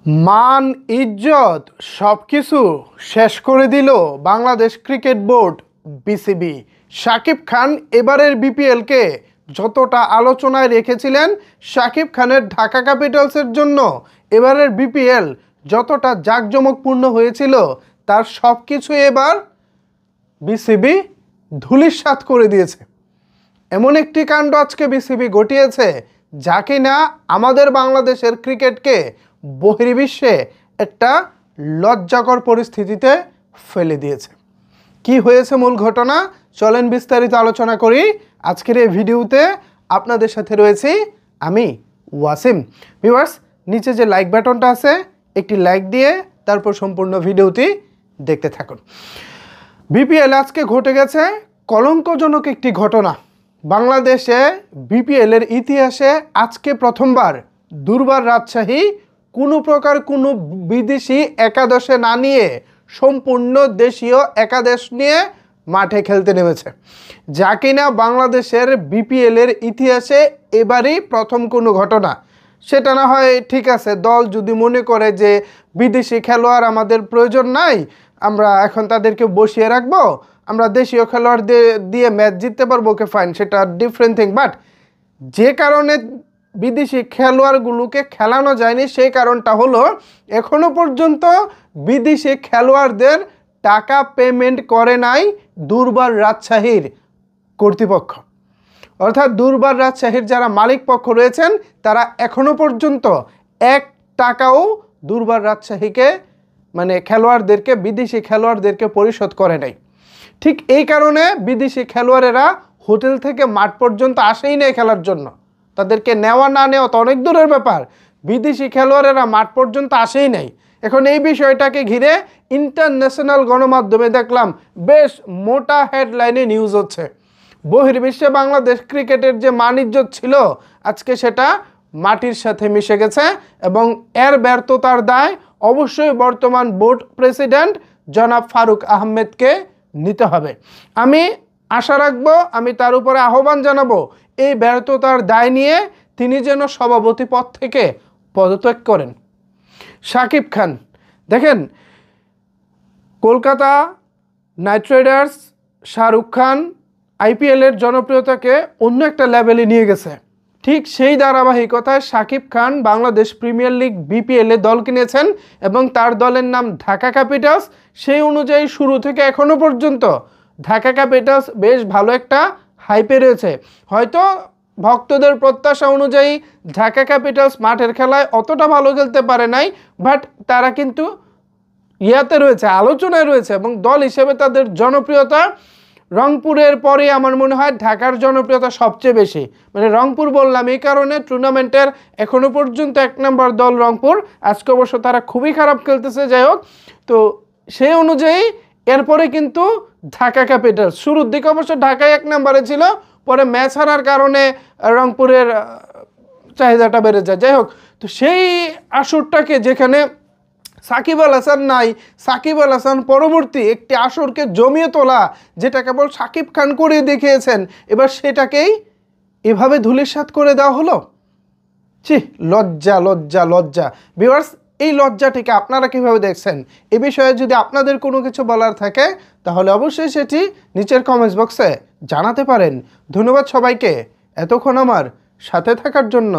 মান ইজ্জত সবকিছু শেষ করে দিল Bangladesh cricket board BCB. Shakib Khan এবারের বিপিএলকে যতটা আলোচনায় রেখেছিলেন, শাকিব খানের ঢাকা ক্যাপিটালসের জন্য এবারের বিপিএল যতটা জাঁকজমকপূর্ণ হয়েছিল, তার সব কিছু এবার বিসিবি ধূলিসাৎ করে দিয়েছে। এমন একটি কাণ্ড আজকে বিসিবি ঘটিয়েছে যা কিনা আমাদের বাংলাদেশের ক্রিকেটকে বহির্বিশ্বে একটা লজ্জাকর পরিস্থিতিতে ফেলে দিয়েছে। কি হয়েছে মূল ঘটনা, চলেন বিস্তারিত আলোচনা করি আজকের এই ভিডিওতে। আপনাদের সাথে রয়েছি আমি ওয়াসিম। ভিউয়ার্স, নিচে যে লাইক বাটনটা আছে, একটি লাইক দিয়ে তারপর সম্পূর্ণ ভিডিওটি দেখতে থাকুন। বিপিএল আজকে ঘটে গেছে কলঙ্কজনক একটি ঘটনা। বাংলাদেশে বিপিএলের ইতিহাসে আজকে প্রথমবার দুর্বার রাজশাহী কোনো প্রকার কোনো বিদেশি একাদশে না নিয়ে সম্পূর্ণ দেশীয় একাদশ নিয়ে মাঠে খেলতে নেমেছে, যা কিনা বাংলাদেশের বিপিএলের ইতিহাসে এবারই প্রথম কোনো ঘটনা। সেটা না হয় ঠিক আছে, দল যদি মনে করে যে বিদেশি খেলোয়াড় আমাদের প্রয়োজন নাই, আমরা এখন তাদেরকে বসিয়ে রাখবো, আমরা দেশীয় খেলোয়াড় দিয়ে ম্যাচ জিততে পারবো, ওকে ফাইন, সেটা ডিফারেন্ট থিং। বাট যে কারণে বিদেশি খেলোয়াড়গুলোকে খেলানো যায়নি, সেই কারণটা হলো এখনো পর্যন্ত বিদেশি খেলোয়াড়দের টাকা পেমেন্ট করে নাই দুর্বার রাজশাহীর কর্তৃপক্ষ। অর্থাৎ দুর্বার রাজশাহীর যারা মালিক পক্ষ রয়েছেন, তারা এখনো পর্যন্ত 1 টাকাও দুর্বার রাজশাহীকে খেলোয়াড়দেরকে, বিদেশি খেলোয়াড়দেরকে পরিশোধ করে নাই। ঠিক এই কারণে বিদেশি খেলোয়াড়েরা হোটেল থেকে মাঠ পর্যন্ত আসেই নেই খেলার জন্য। তাদেরকে নেওয়া না নেওয়া তো অনেক দূরের ব্যাপার, বিদেশি খেলোয়াড়েরা মাঠ পর্যন্ত আসেই নাই। এখন এই বিষয়টাকে ঘিরে ইন্টারন্যাশনাল গণমাধ্যমে দেখলাম বেশ মোটা হেডলাইনে নিউজ হচ্ছে। বহির্বিশ্বে বাংলাদেশ ক্রিকেটের যে মান ইজ্জত ছিল, আজকে সেটা মাটির সাথে মিশে গেছে এবং এর ব্যর্থতার দায় অবশ্যই বর্তমান বোর্ড প্রেসিডেন্ট জনাব ফারুক আহমেদকে নিতে হবে। আমি আশা রাখবো, আমি তার উপরে আহ্বান জানাবো, এই ব্যর্থতার দায় নিয়ে তিনি যেন সভাপতি পদ থেকে পদত্যাগ করেন। শাকিব খান, দেখেন, কলকাতা নাইট রাইডার্স শাহরুখ খান আইপিএলের জনপ্রিয়তাকে অন্য একটা লেভেলে নিয়ে গেছে। ঠিক সেই ধারাবাহিকতায় শাকিব খান বাংলাদেশ প্রিমিয়ার লিগ বিপিএলে দল কিনেছেন এবং তার দলের নাম ঢাকা ক্যাপিটালস। সেই অনুযায়ী শুরু থেকে এখনো পর্যন্ত ঢাকা ক্যাপিটালস বেশ ভালো একটা হাইপে রয়েছে। হয়তো ভক্তদের প্রত্যাশা অনুযায়ী ঢাকা ক্যাপিটালস মাঠের খেলায় অতটা ভালো খেলতে পারে নাই, বাট তারা কিন্তু ইয়াতে রয়েছে, আলোচনায় রয়েছে এবং দল হিসেবে তাদের জনপ্রিয়তা রংপুরের পরে আমার মনে হয় ঢাকার জনপ্রিয়তা সবচেয়ে বেশি। রংপুর বললাম এই কারণে, টুর্নামেন্টের এখনো পর্যন্ত 1 নম্বর দল রংপুর। আজকে অবশ্য তারা খুবই খারাপ খেলতেছে, যাই হোক। তো সেই অনুযায়ী এরপরে কিন্তু ঢাকা ক্যাপিটালস, শুরুর দিকে অবশ্য ঢাকায় 1 নম্বরে ছিল, পরে ম্যাচ হারার কারণে রংপুরের চাহিদাটা বেড়ে যায়। যাই হোক, তো সেই আসরটাকে যেখানে সাকিব আল হাসান নাই, সাকিব আল হাসান পরবর্তী একটি আসরকে জমিয়ে তোলা, যেটা কেবল শাকিব খান করে দেখিয়েছেন, এবার সেটাকেই এভাবে ধূলিসাৎ করে দেওয়া হলো। ছি, লজ্জা লজ্জা লজ্জা। ভিউয়ার্স, এই লজ্জাটিকে আপনারা কিভাবে দেখছেন? এ বিষয়ে যদি আপনাদের কোনো কিছু বলার থাকে তাহলে অবশ্যই সেটি নিচের কমেন্টস বক্সে জানাতে পারেন। ধন্যবাদ সবাইকে এতক্ষণ আমার সাথে থাকার জন্য।